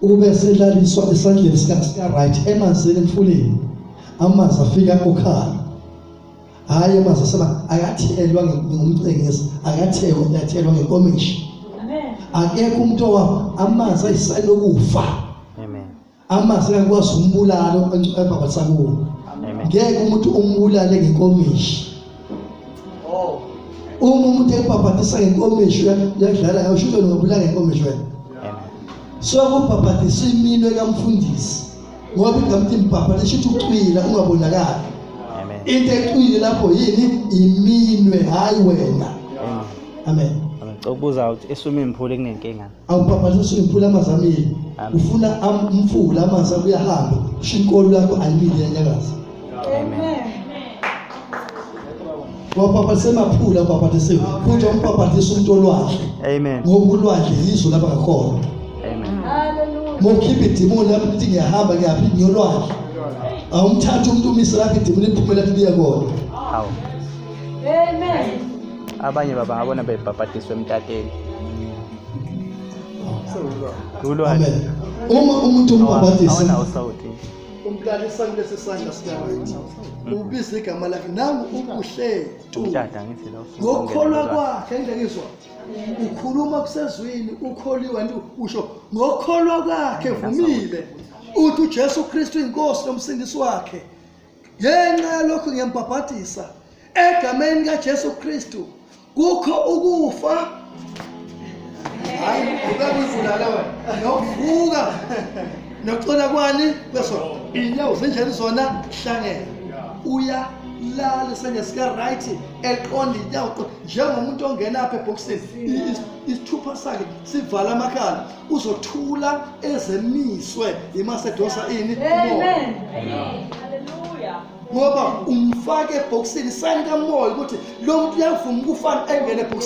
ube selaliswa esandleni sika right emanzini emfuleni amanzi afika okhala hayi amanzi asema akathelwa ngumcengezi akathelwa ngenkomishi amen akekho umuntu owapha amanzi ayisayini lokufa amen amanzi akwazi umbulalo ebhabhatisa kuwo amen ngeke umuntu umbulale ngenkomishi umuntu ebhabhatisa ngenkomishi uyadlala ngawusho nokubulala ngenkomishi wena so ukubhabhatisa iminwe kamfundisi ngoba ingathi mbhabhatisa ucwila ungabonakala amen into ecwile lapho yini iminwe hayi wena amen ukubuza ukuthi eswimming pool kunenkinga awubhabhatisa imphula amazamile ufuna umfula amanzi kuyahamba ushinkolo lakho ayimile yanyakaza amen wabhabhatisa emaphula wabhabhatisa futhi umbhabhatisa umuntu olwandle amen ngoba ulwandle yizwe lapha ngakhona amen haleluya mokhipha idimoni lapho lithi ngiyahamba ngiyaphi ngiyolwandle awumthatha umuntu umise lapho idimoni liphumela lithi liyakona hawo amen abanye baba ngabona bebhabhatiswe emtateni amen uma umuntu umbhabhatisa awona usawuthi umlalisa kulesi sandla sikaRight ubiza igama lakhe nangu ukuhle umtata ngithi lo ngokholwa kwakhe ngizwa ukhuluma kusezwini ukholiwa nje usho ngokholwa kwakhe vumile uthi uJesu Kristu inkosi nomsindisi wakhe ngenxa lokho ngiyambhabhatisa egameni kaJesu Kristu kukho ukufa hayi ukabuzulala wena nokuvuka nokucela kwani bese inyawo zinjani zona hlangene uya lala isandla sikaRight eqonda inyawo njengomuntu ongena apha eboxini isithupha sakhe sivala amakhala uzothula ezemiswe imasedosa ini amen haleluya ngoba umfake eboxini sign kamoya ukuthi lo muntu uyavuma ukufana engene